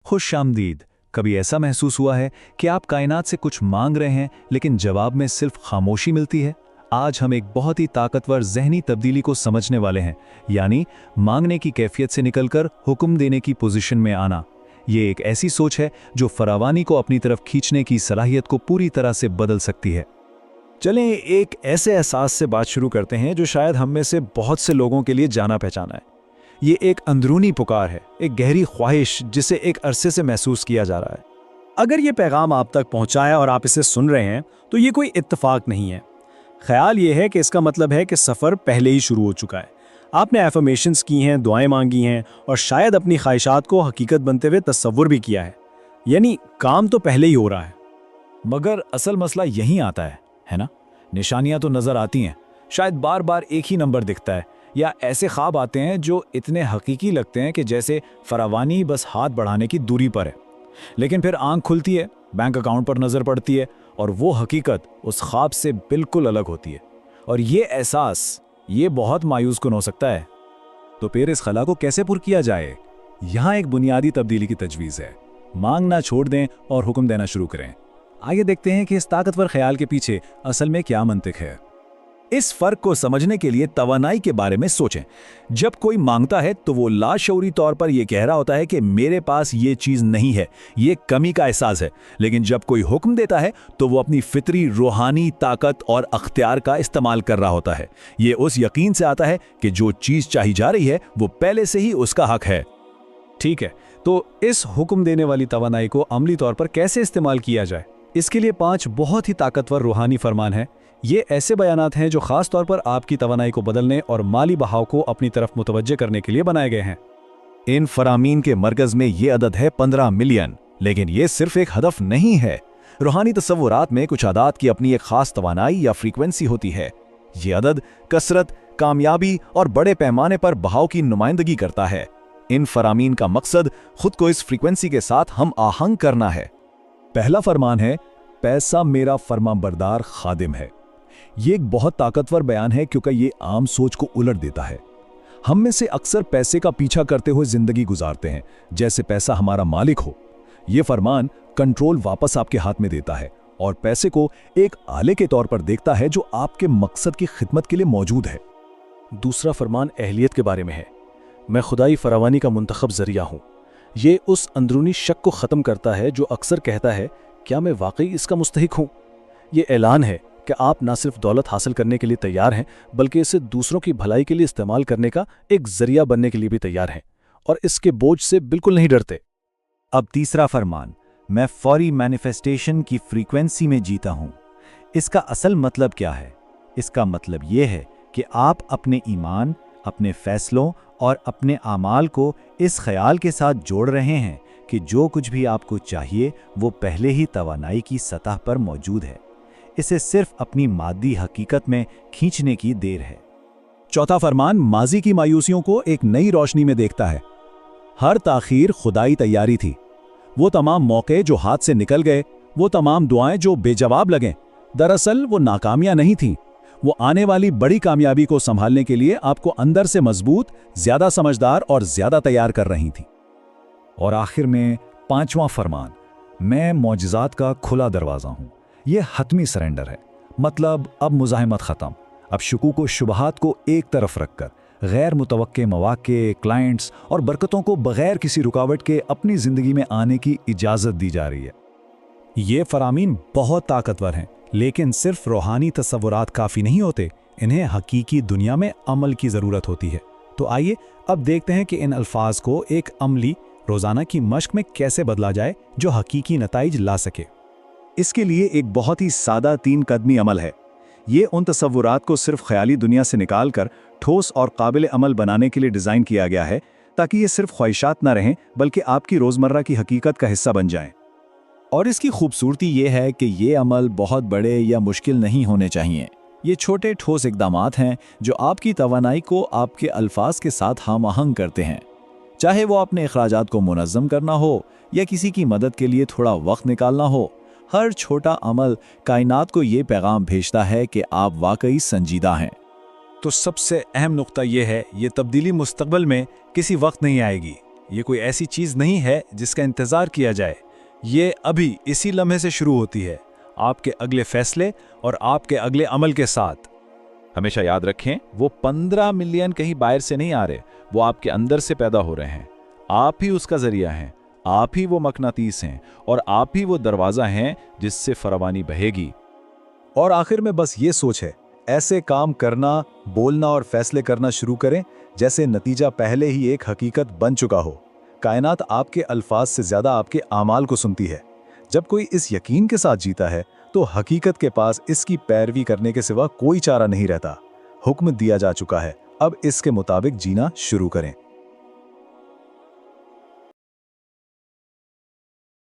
खुश कभी ऐसा महसूस हुआ है कि आप कायनात से कुछ मांग रहे हैं लेकिन जवाब में सिर्फ खामोशी मिलती है? आज हम एक बहुत ही ताकतवर ज़हनी तब्दीली को समझने वाले हैं, यानी मांगने की कैफियत से निकलकर हुक्म देने की पोजीशन में आना। ये एक ऐसी सोच है जो फरावानी को अपनी तरफ खींचने की सलाहियत को पूरी तरह से बदल सकती है। चलें एक ऐसे एहसास से बात शुरू करते हैं जो शायद हम में से बहुत से लोगों के लिए जाना पहचाना है। ये एक अंदरूनी पुकार है, एक गहरी ख्वाहिश जिसे एक अरसे से महसूस किया जा रहा है। अगर ये पैगाम आप तक पहुंचा है और आप इसे सुन रहे हैं तो ये कोई इत्तेफाक नहीं है। ख्याल ये है कि इसका मतलब है कि सफ़र पहले ही शुरू हो चुका है। आपने एफर्मेशंस की हैं, दुआएं मांगी हैं और शायद अपनी ख्वाहिशात को हकीकत बनते हुए तस्वुर भी किया है। यानी काम तो पहले ही हो रहा है। मगर असल मसला यहीं आता है ना? निशानियां तो नज़र आती हैं, शायद बार बार एक ही नंबर दिखता है, या ऐसे ख्वाब आते हैं जो इतने हकीकी लगते हैं कि जैसे फरावानी बस हाथ बढ़ाने की दूरी पर है। लेकिन फिर आंख खुलती है, बैंक अकाउंट पर नज़र पड़ती है और वो हकीकत उस ख्वाब से बिल्कुल अलग होती है। और ये एहसास ये बहुत मायूस कुन हो सकता है। तो फिर इस खला को कैसे पुर किया जाए? यहाँ एक बुनियादी तब्दीली की तजवीज़ है। मांगना छोड़ दें और हुक्म देना शुरू करें। आइए देखते हैं कि इस ताकतवर ख्याल के पीछे असल में क्या मंतिक है। इस फर्क को समझने के लिए तवानाई के बारे में सोचें। जब कोई मांगता है तो वो लाशऊरी तौर पर यह कह रहा होता है कि मेरे पास ये चीज नहीं है, ये कमी का एहसास है। लेकिन जब कोई हुक्म देता है तो वो अपनी फितरी रूहानी ताकत और अख्तियार का इस्तेमाल कर रहा होता है। ये उस यकीन से आता है कि जो चीज चाही जा रही है वो पहले से ही उसका हक है। ठीक है, तो इस हुक्म देने वाली तवानाई को अमली तौर पर कैसे इस्तेमाल किया जाए? इसके लिए 5 बहुत ही ताकतवर रूहानी फरमान हैं। ये ऐसे बयानात हैं जो खास तौर पर आपकी तवानाई को बदलने और माली बहाव को अपनी तरफ मुतवज्जे करने के लिए बनाए गए हैं। इन फरामीन के मरकज में ये अदद है 15 मिलियन। लेकिन ये सिर्फ एक हदफ नहीं है। रूहानी तसव्वुरात में कुछ आदात की अपनी एक खास तवानाई या फ्रीक्वेंसी होती है। ये अदद कसरत, कामयाबी और बड़े पैमाने पर बहाव की नुमाइंदगी करता है। इन फरामीन का मकसद खुद को इस फ्रीक्वेंसी के साथ हम आहंग करना है। पहला फरमान है, पैसा मेरा फरमाबरदार खादिम है। ये एक बहुत ताकतवर बयान है क्योंकि ये आम सोच को उलट देता है। हम में से अक्सर पैसे का पीछा करते हुए जिंदगी गुजारते हैं, जैसे पैसा हमारा मालिक हो। ये फरमान कंट्रोल वापस आपके हाथ में देता है और पैसे को एक आले के तौर पर देखता है जो आपके मकसद की खिदमत के लिए मौजूद है। दूसरा फरमान अहलियत के बारे में है। मैं खुदाई फरावानी का मुंतखब जरिया हूँ। ये उस अंदरूनी शक को ख़त्म करता है जो अक्सर कहता है, क्या मैं वाकई इसका मुस्तहिक हूँ? ये ऐलान है कि आप न सिर्फ दौलत हासिल करने के लिए तैयार हैं, बल्कि इसे दूसरों की भलाई के लिए इस्तेमाल करने का एक जरिया बनने के लिए भी तैयार हैं और इसके बोझ से बिल्कुल नहीं डरते। अब तीसरा फरमान, मैं फौरी मैनिफेस्टेशन की फ्रीक्वेंसी में जीता हूँ। इसका असल मतलब क्या है? इसका मतलब यह है कि आप अपने ईमान, अपने फैसलों और अपने आमाल को इस ख्याल के साथ जोड़ रहे हैं कि जो कुछ भी आपको चाहिए वो पहले ही तवानाई की सतह पर मौजूद है। इसे सिर्फ अपनी मादी हकीकत में खींचने की देर है। चौथा फरमान माजी की मायूसियों को एक नई रोशनी में देखता है। हर ताखीर खुदाई तैयारी थी। वो तमाम मौके जो हाथ से निकल गए, वो तमाम दुआएं जो बेजवाब लगें, दरअसल वो नाकामियां नहीं थीं। वो आने वाली बड़ी कामयाबी को संभालने के लिए आपको अंदर से मजबूत, ज्यादा समझदार और ज्यादा तैयार कर रही थी। और आखिर में 5वां फरमान, मैं मौजिज़ात का खुला दरवाज़ा हूँ। ये हतमी सरेंडर है। मतलब अब मुज़ाहिमत ख़त्म। अब शुकूक व शुबहात को एक तरफ रखकर गैर मुतवक्के मौक़े, क्लाइंट्स और बरकतों को बग़ैर किसी रुकावट के अपनी ज़िंदगी में आने की इजाज़त दी जा रही है। ये फरामीन बहुत ताकतवर हैं, लेकिन सिर्फ रूहानी तसव्वुरात काफ़ी नहीं होते। इन्हें हकीकी दुनिया में अमल की ज़रूरत होती है। तो आइए अब देखते हैं कि इन अल्फाज को एक अमली रोज़ाना की मश्क में कैसे बदला जाए जो हकीकी नताइज ला सके। इसके लिए एक बहुत ही सादा 3 कदमी अमल है। ये उन तसव्वुरात को सिर्फ ख्याली दुनिया से निकालकर ठोस और काबिल अमल बनाने के लिए डिज़ाइन किया गया है, ताकि ये सिर्फ ख्वाहिशात न रहें बल्कि आपकी रोज़मर्रा की हकीकत का हिस्सा बन जाएं। और इसकी खूबसूरती ये है कि ये अमल बहुत बड़े या मुश्किल नहीं होने चाहिए। ये छोटे ठोस इक़दामात हैं जो आपकी तवानाई को आपके अल्फाज के साथ हम आहंग करते हैं। चाहे वो अपने अखराजात को मुनज़्ज़म करना हो या किसी की मदद के लिए थोड़ा वक्त निकालना हो, हर छोटा अमल कायनात को ये पैगाम भेजता है कि आप वाकई संजीदा हैं। तो सबसे अहम नुक्ता यह है, ये तब्दीली मुस्तक़बिल में किसी वक्त नहीं आएगी। ये कोई ऐसी चीज नहीं है जिसका इंतजार किया जाए। ये अभी इसी लम्हे से शुरू होती है, आपके अगले फैसले और आपके अगले अमल के साथ। हमेशा याद रखें, वो 15 मिलियन कहीं बाहर से नहीं आ रहे, वो आपके अंदर से पैदा हो रहे हैं। आप ही उसका जरिया हैं, आप ही वो मकनातीस हैं और आप ही वो दरवाज़ा हैं जिससे फरावानी बहेगी। और आखिर में बस ये सोच है, ऐसे काम करना, बोलना और फैसले करना शुरू करें जैसे नतीजा पहले ही एक हकीकत बन चुका हो। कायनात आपके अल्फाज से ज़्यादा आपके आमाल को सुनती है। जब कोई इस यकीन के साथ जीता है तो हकीकत के पास इसकी पैरवी करने के सिवा कोई चारा नहीं रहता। हुक्म दिया जा चुका है, अब इसके मुताबिक जीना शुरू करें।